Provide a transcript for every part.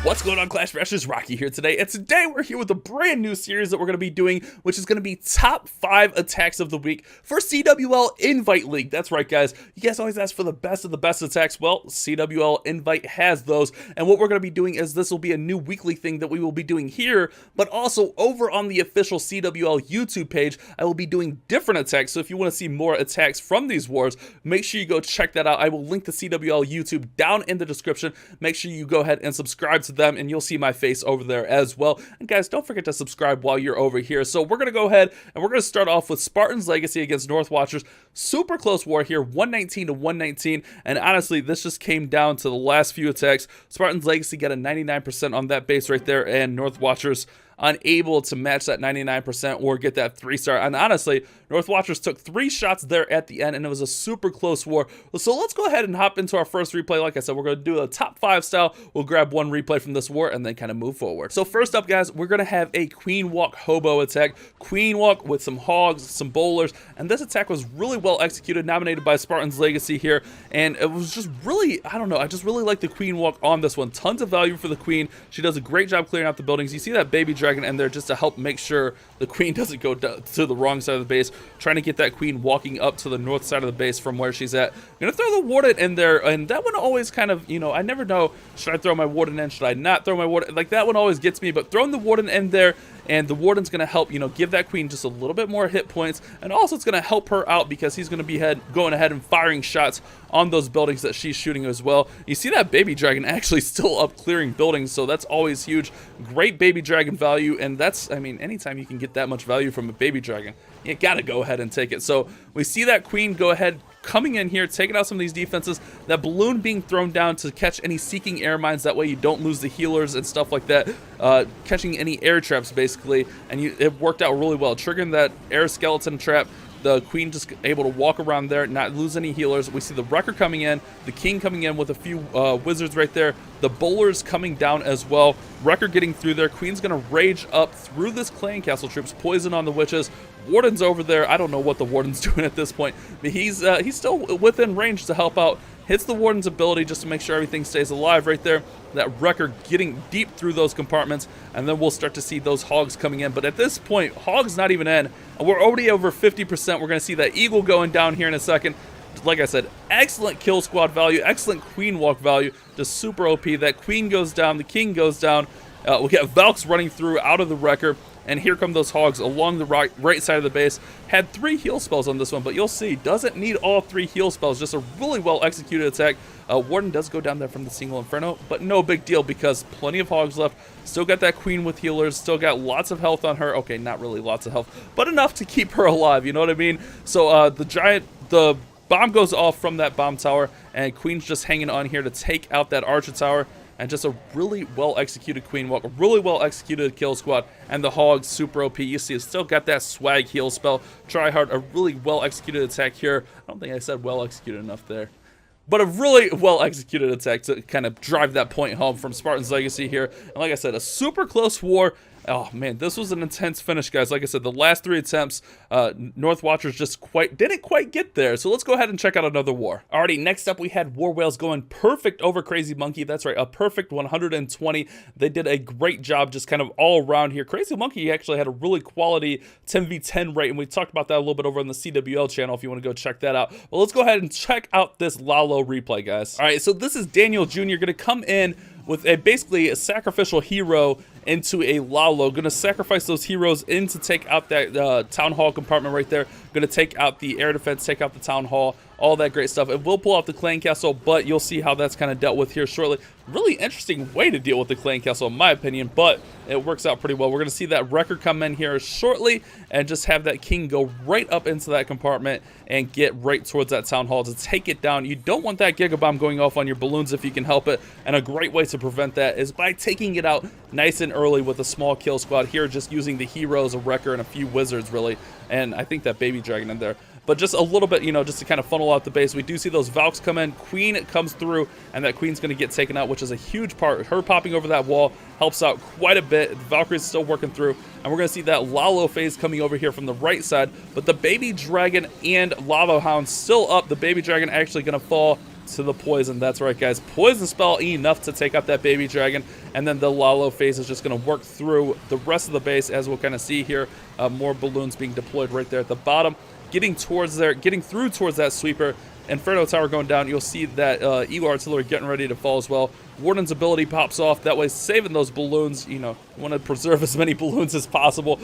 What's going on, Clash Bashers? Rocky here today, and today we're here with a brand new series that we're going to be doing, which is going to be top 5 attacks of the week for CWL Invite League. That's right, guys. You guys always ask for the best of the best attacks. Well, CWL Invite has those, and what we're going to be doing is this will be a new weekly thing that we will be doing here, but also over on the official CWL YouTube page, I will be doing different attacks. So if you want to see more attacks from these wars, make sure you go check that out. I will link the CWL YouTube down in the description. Make sure you go ahead and subscribe to them, and you'll see my face over there as well. And guys, don't forget to subscribe while you're over here. So we're gonna go ahead and we're gonna start off with Spartan's Legacy against North Watchers. Super close war here, 119 to 119. And honestly, this just came down to the last few attacks. Spartan's Legacy got a 99% on that base right there, and North Watchers unable to match that 99% or get that 3-star. And honestly, North Watchers took 3 shots there at the end, and it was a super close war. So let's go ahead and hop into our first replay. Like I said, we're going to do a top 5 style. We'll grab one replay from this war and then kind of move forward. So first up, guys, we're going to have a Queen Walk Hobo attack. Queen Walk with some hogs, some bowlers, and this attack was really well executed, nominated by Spartan's Legacy here. And it was just really, I don't know, I just really like the Queen Walk on this one. Tons of value for the Queen. She does a great job clearing out the buildings. You see that baby dragon in there just to help make sure the Queen doesn't go to the wrong side of the base, trying to get that Queen walking up to the north side of the base from where she's at. I'm gonna throw the Warden in there, and that one always kind of, you know, I never know, should I throw my Warden in, should I not throw my Warden, like that one always gets me, but throwing the Warden in there, and the Warden's going to help, you know, give that Queen just a little bit more hit points, and also it's going to help her out because he's going to be going ahead and firing shots on those buildings that she's shooting as well. You see that baby dragon actually still up clearing buildings, so that's always huge. Great baby dragon value, and that's, I mean, anytime you can get that much value from a baby dragon, you got to go ahead and take it. So we see that Queen go ahead coming in here, taking out some of these defenses, that balloon being thrown down to catch any seeking air mines, that way you don't lose the healers and stuff like that, catching any air traps basically, and it worked out really well, triggering that air skeleton trap. The Queen just able to walk around there, not lose any healers. We see the Wrecker coming in, the King coming in with a few wizards right there, the bowlers coming down as well, Wrecker getting through there. Queen's gonna rage up through this clan castle troops, poison on the witches. Warden's over there. I don't know what the Warden's doing at this point, but he's still within range to help out. Hits the Warden's ability just to make sure everything stays alive right there. That Wrecker getting deep through those compartments, and then we'll start to see those hogs coming in. But at this point, hogs not even in, and we're already over 50%. We're going to see that eagle going down here in a second. Like I said, excellent kill squad value, excellent Queen Walk value, just super OP. That Queen goes down, the King goes down. We get Valks running through out of the Wrecker. And here come those hogs along the right side of the base. Had 3 heal spells on this one, but you'll see, doesn't need all 3 heal spells. Just a really well executed attack. Warden does go down there from the single Inferno, but no big deal because plenty of hogs left. Still got that Queen with healers. Still got lots of health on her. Okay, not really lots of health, but enough to keep her alive. You know what I mean? So the bomb goes off from that bomb tower, and Queen's just hanging on here to take out that Archer tower. And just a really well-executed Queen Walk, a really well-executed kill squad, and the hogs super OP. You see, it's still got that swag heal spell. Try hard, a really well-executed attack here. I don't think I said well-executed enough there. But a really well-executed attack to kind of drive that point home from Spartan's Legacy here. And like I said, a super close war. Oh man, this was an intense finish, guys. Like I said, the last 3 attempts, North Watchers just didn't quite get there. So let's go ahead and check out another war. Alrighty, next up we had War Whales going perfect over Crazy Monkey. That's right, a perfect 120. They did a great job just kind of all around here. Crazy Monkey actually had a really quality 10v10 rate, and we talked about that a little bit over on the CWL channel if you want to go check that out. Well, let's go ahead and check out this Lalo replay, guys. Alright, so this is Daniel Jr. going to come in with basically a sacrificial hero into a Lalo. Gonna sacrifice those heroes in to take out that town hall compartment right there. Gonna take out the air defense, take out the town hall, all that great stuff. It will pull out the clan castle, but you'll see how that's kind of dealt with here shortly. Really interesting way to deal with the clan castle, in my opinion, but it works out pretty well. We're gonna see that Wrecker come in here shortly and just have that King go right up into that compartment and get right towards that town hall to take it down. You don't want that Giga Bomb going off on your balloons if you can help it, and a great way to prevent that is by taking it out nice and early with a small kill squad here, just using the heroes, a Wrecker, and a few wizards really, and I think that baby dragon in there. But just a little bit, you know, just to kind of funnel out the base. We do see those Valks come in. Queen comes through, and that Queen's going to get taken out, which is a huge part. Her popping over that wall helps out quite a bit. The Valkyrie's still working through, and we're going to see that Lalo phase coming over here from the right side. But the baby dragon and lava hound still up. The baby dragon actually going to fall to the poison. That's right, guys. Poison spell enough to take out that baby dragon, and then the Lalo phase is just going to work through the rest of the base, as we'll kind of see here. More balloons being deployed right there at the bottom, getting through towards that sweeper. Inferno Tower going down. You'll see that Eagle Artillery getting ready to fall as well. Warden's ability pops off. That way, saving those balloons. You know, you want to preserve as many balloons as possible.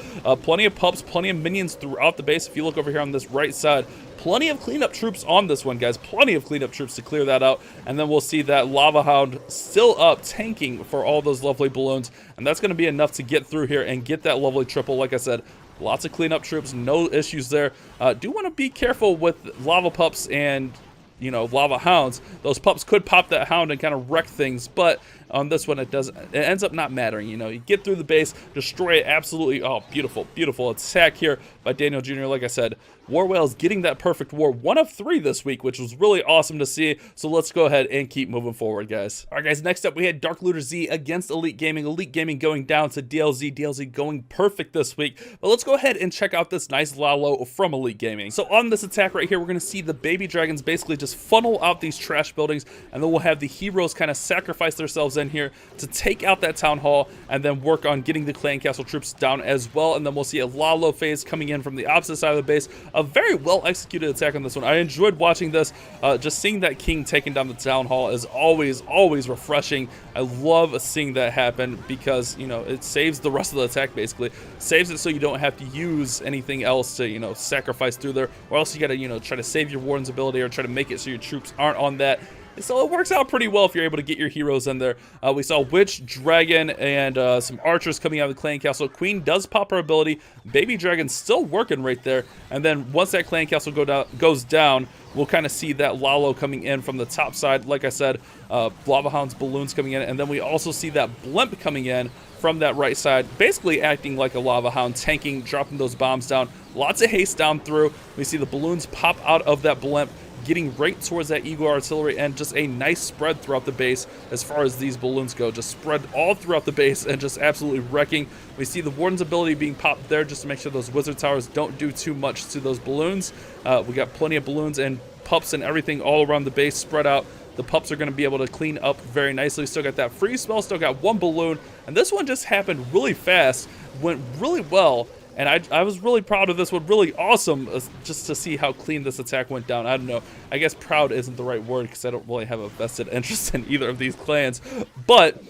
Plenty of pups, plenty of minions throughout the base. If you look over here on this right side, plenty of cleanup troops on this one, guys. Plenty of cleanup troops to clear that out. And then we'll see that Lava Hound still up, tanking for all those lovely balloons. And that's going to be enough to get through here and get that lovely triple. Like I said, lots of cleanup troops, no issues there. Do want to be careful with lava pups and, you know, lava hounds. Those pups could pop that hound and kind of wreck things, but on this one it ends up not mattering. You know, you get through the base, destroy it. Absolutely, oh, beautiful, beautiful attack here by Daniel Jr. Like I said, War Whale's getting that perfect war, 1 of 3 this week, which was really awesome to see. So let's go ahead and keep moving forward, guys. All right, guys, next up we had Dark Looter Z against Elite Gaming. Elite Gaming going down to DLZ. DLZ going perfect this week. But let's go ahead and check out this nice Lalo from Elite Gaming. So on this attack right here, we're going to see the baby dragons basically just funnel out these trash buildings, and then we'll have the heroes kind of sacrifice themselves in here to take out that town hall and then work on getting the clan castle troops down as well. And then we'll see a Lalo phase coming in from the opposite side of the base. A very well executed attack on this one. I enjoyed watching this. Just seeing that king taking down the town hall is always refreshing. I love seeing that happen because, you know, it saves the rest of the attack. Basically saves it so you don't have to use anything else to, you know, sacrifice through there, or else you gotta, you know, try to save your warden's ability or try to make it so your troops aren't on that. So it works out pretty well if you're able to get your heroes in there. We saw Witch, Dragon, and some archers coming out of the clan castle. Queen does pop her ability. Baby Dragon's still working right there. And then once that clan castle goes down, we'll kind of see that Lalo coming in from the top side. Like I said, Lava Hound's balloons coming in. And then we also see that Blimp coming in from that right side, basically acting like a Lava Hound, tanking, dropping those bombs down. Lots of haste down through. We see the balloons pop out of that Blimp, getting right towards that Eagle Artillery, and just a nice spread throughout the base as far as these balloons go. Just spread all throughout the base and just absolutely wrecking. We see the Warden's ability being popped there just to make sure those Wizard Towers don't do too much to those balloons. We got plenty of balloons and pups and everything all around the base spread out. The pups are going to be able to clean up very nicely. Still got that free spell, still got 1 balloon, and this one just happened really fast, went really well. And I was really proud of this one. Really awesome just to see how clean this attack went down. I don't know. I guess proud isn't the right word because I don't really have a vested interest in either of these clans. But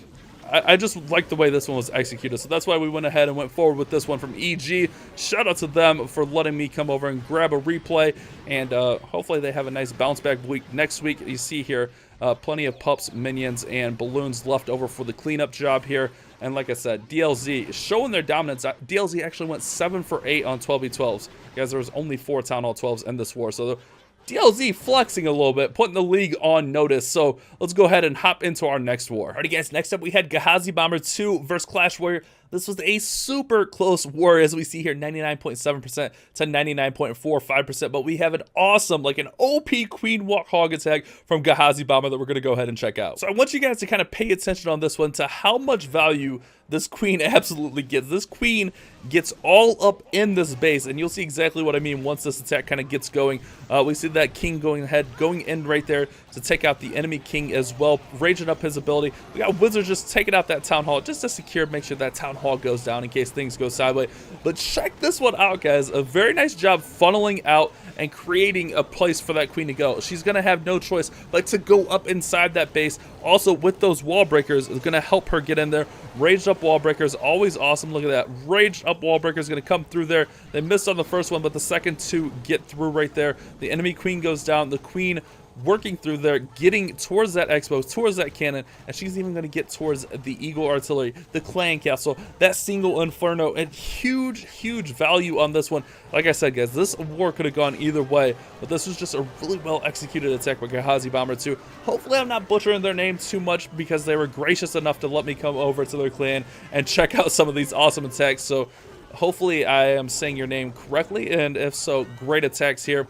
I just like the way this one was executed. So that's why we went ahead and went forward with this one from EG. Shout out to them for letting me come over and grab a replay. And hopefully they have a nice bounce back week next week. You see here plenty of pups, minions, and balloons left over for the cleanup job here. And like I said, DLZ showing their dominance. DLZ actually went 7 for 8 on 12v12s. Guys, there was only 4 Town Hall 12s in this war. So DLZ flexing a little bit, putting the league on notice. So let's go ahead and hop into our next war. Alrighty, guys, next up we had Ghazi Bomber 2 versus Clash Warrior. This was a super close war, as we see here, 99.7% to 99.45%. But we have an awesome, like an OP Queen Walk Hog attack from Ghazi Bomber that we're going to go ahead and check out. So I want you guys to kind of pay attention on this one to how much value this queen absolutely gets. This queen gets all up in this base, and you'll see exactly what I mean once this attack kind of gets going. We see that king going in right there to take out the enemy king as well, raging up his ability. We got Wizard just taking out that town hall just to secure, make sure that town hall goes down in case things go sideways. But check this one out, guys. A very nice job funneling out and creating a place for that queen to go. She's going to have no choice but to go up inside that base. Also, with those wall breakers, is going to help her get in there. Raged up wall breakers, always awesome. Look at that. Raged up wall breakers going to come through there. They missed on the first one, but the second two get through right there. The enemy queen goes down. The queen working through there, getting towards that expo, towards that cannon, and she's even going to get towards the Eagle Artillery, the clan castle, that single Inferno, and huge value on this one. Like I said, guys, this war could have gone either way, but this was just a really well executed attack by Ghazi Bomber 2. Hopefully I'm not butchering their name too much because they were gracious enough to let me come over to their clan and check out some of these awesome attacks. So hopefully I am saying your name correctly, and if so, great attacks here.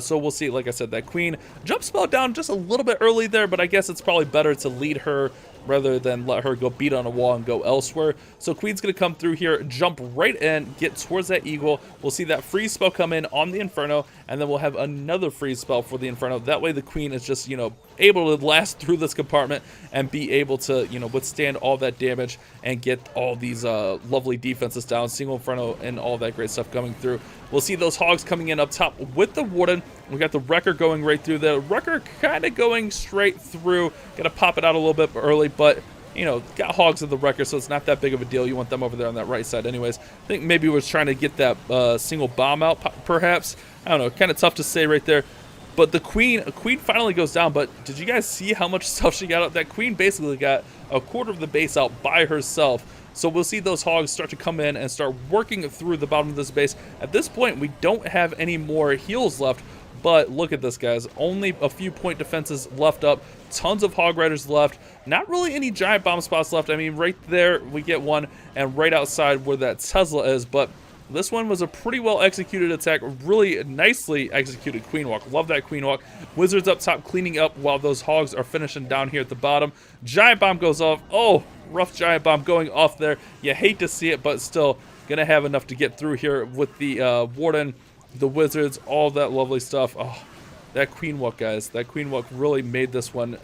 So we'll see. Like I said, that queen jump spell down just a little bit early there, but I guess it's probably better to lead her rather than let her go beat on a wall and go elsewhere. So queen's gonna come through here, jump right in, get towards that eagle. We'll see that freeze spell come in on the Inferno, and then we'll have another freeze spell for the Inferno. That way the queen is just, you know, able to last through this compartment and be able to, you know, withstand all that damage and get all these lovely defenses down, single Inferno and all that great stuff coming through. We'll see those hogs coming in up top with the Warden. We got the Wrecker going right through. The Wrecker kind of going straight through. Got to pop it out a little bit early, but, you know, got hogs in the Wrecker, so it's not that big of a deal. You want them over there on that right side anyways. I think maybe was trying to get that single bomb out, perhaps. I don't know. Kind of tough to say right there. But the queen finally goes down, but did you guys see how much stuff she got out? That queen basically got a quarter of the base out by herself. So we'll see those hogs start to come in and start working through the bottom of this base. At this point, we don't have any more heals left, but look at this, guys. Only a few point defenses left up. Tons of hog riders left. Not really any giant bomb spots left. I mean, right there, we get one, and right outside where that Tesla is, but this one was a pretty well executed attack, really nicely executed queen walk. Love that queen walk. Wizards up top cleaning up while those hogs are finishing down here at the bottom. Giant bomb goes off. Oh, rough giant bomb going off there. You hate to see it, but still gonna have enough to get through here with the Warden, the Wizards, all that lovely stuff. Oh, that queen walk, guys. That queen walk really made this one.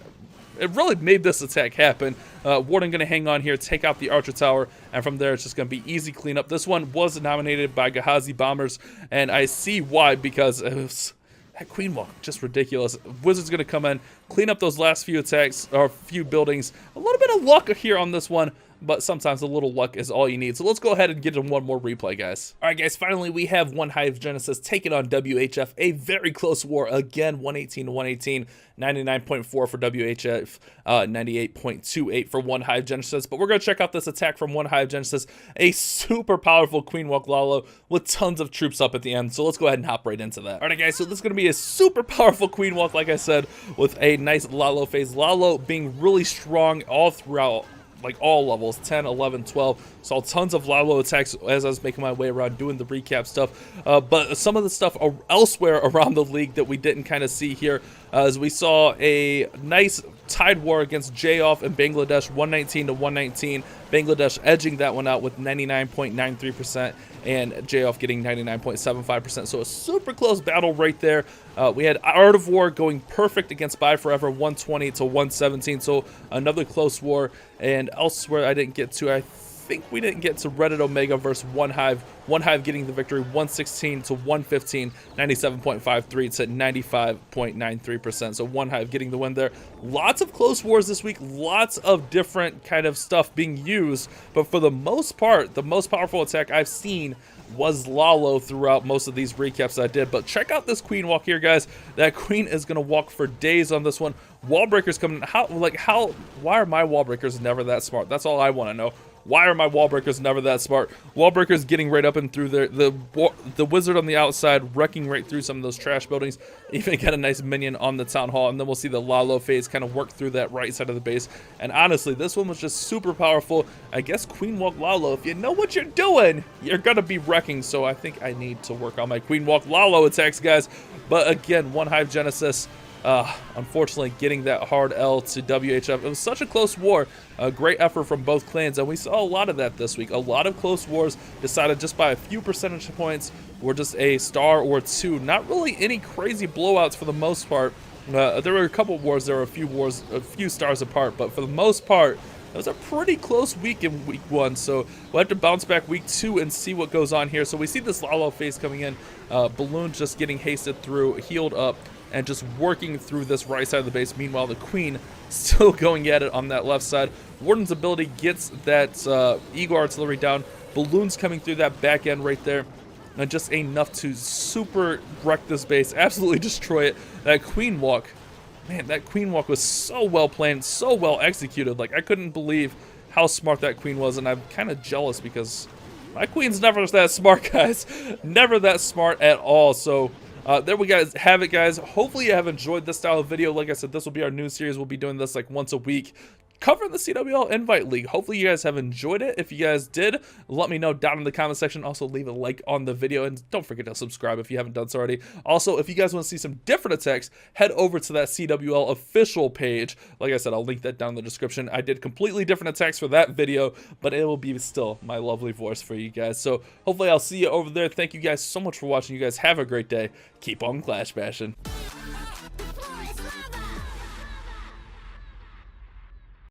It really made this attack happen. Warden going to hang on here, take out the Archer Tower, and from there it's just going to be easy cleanup. This one was nominated by Ghazi Bombers, and I see why, because it was, that queen walk, just ridiculous. Wizards going to come in, clean up those last few attacks, or few buildings. A little bit of luck here on this one, but sometimes a little luck is all you need. So let's go ahead and get in one more replay, guys. All right, guys, finally we have One Hive Genesis taking on WHF. A very close war. Again, 118 to 118, 99.4 for WHF, 98.28 for One Hive Genesis. But we're going to check out this attack from One Hive Genesis. A super powerful Queen Walk Lalo with tons of troops up at the end. So let's go ahead and hop right into that. All right, guys, so this is going to be a super powerful Queen Walk, like I said, with a nice Lalo phase. Lalo being really strong all throughout, like all levels, 10, 11, 12. Saw tons of Lalo attacks as I was making my way around doing the recap stuff. But some of the stuff elsewhere around the league that we didn't kind of see here, as we saw a nice tide war against J-Off in Bangladesh, 119 to 119. Bangladesh edging that one out with 99.93% and J-Off getting 99.75%. So a super close battle right there. We had Art of War going perfect against Buy Forever, 120 to 117. So another close war. And elsewhere I didn't get to, I think we didn't get to Reddit Omega versus One Hive. One Hive getting the victory, 116 to 115, 97.53 to 95.93%. So One Hive getting the win there. Lots of close wars this week, lots of different kind of stuff being used, but for the most part, the most powerful attack I've seen was Lalo throughout most of these recaps I did. But check out this queen walk here, guys. That queen is gonna walk for days on this one. Wall breakers coming. Why are my wall breakers never that smart? That's all I want to know. Why are my wall breakers never that smart? Wall breakers getting right up and through there. The wizard on the outside wrecking right through some of those trash buildings. Even got a nice minion on the town hall, and then we'll see the Lalo phase kind of work through that right side of the base. And honestly, this one was just super powerful. I guess Queen Walk Lalo, if you know what you're doing, you're gonna be wrecking. So I think I need to work on my Queen Walk Lalo attacks, guys. But again, One Hive Genesis, unfortunately getting that hard L to WHF. It was such a close war. A great effort from both clans, and we saw a lot of that this week. A lot of close wars decided just by a few percentage points, or just a star or two. Not really any crazy blowouts for the most part. There were a couple wars, there were a few stars apart, but for the most part, it was a pretty close week in week one. So we'll have to bounce back week two and see what goes on here. So we see this Lalo phase coming in. Balloon just getting hasted through, healed up, and just working through this right side of the base. Meanwhile, the queen still going at it on that left side. Warden's ability gets that Eagle Artillery down. Balloons coming through that back end right there. And just enough to super wreck this base, absolutely destroy it. That queen walk, man, that queen walk was so well planned, so well executed. Like, I couldn't believe how smart that queen was, and I'm kind of jealous because my queen's never that smart, guys. Never that smart at all. So there we guys have it, guys. Hopefully you have enjoyed this style of video. Like I said, this will be our new series. We'll be doing this like once a week, covering the CWL Invite League. Hopefully you guys have enjoyed it. If you guys did, let me know down in the comment section. Also leave a like on the video, and don't forget to subscribe if you haven't done so already. Also, if you guys want to see some different attacks, head over to that CWL official page. Like I said, I'll link that down in the description. I did completely different attacks for that video, but it will be still my lovely voice for you guys. So hopefully I'll see you over there. Thank you guys so much for watching. You guys have a great day. Keep on Clash bashing.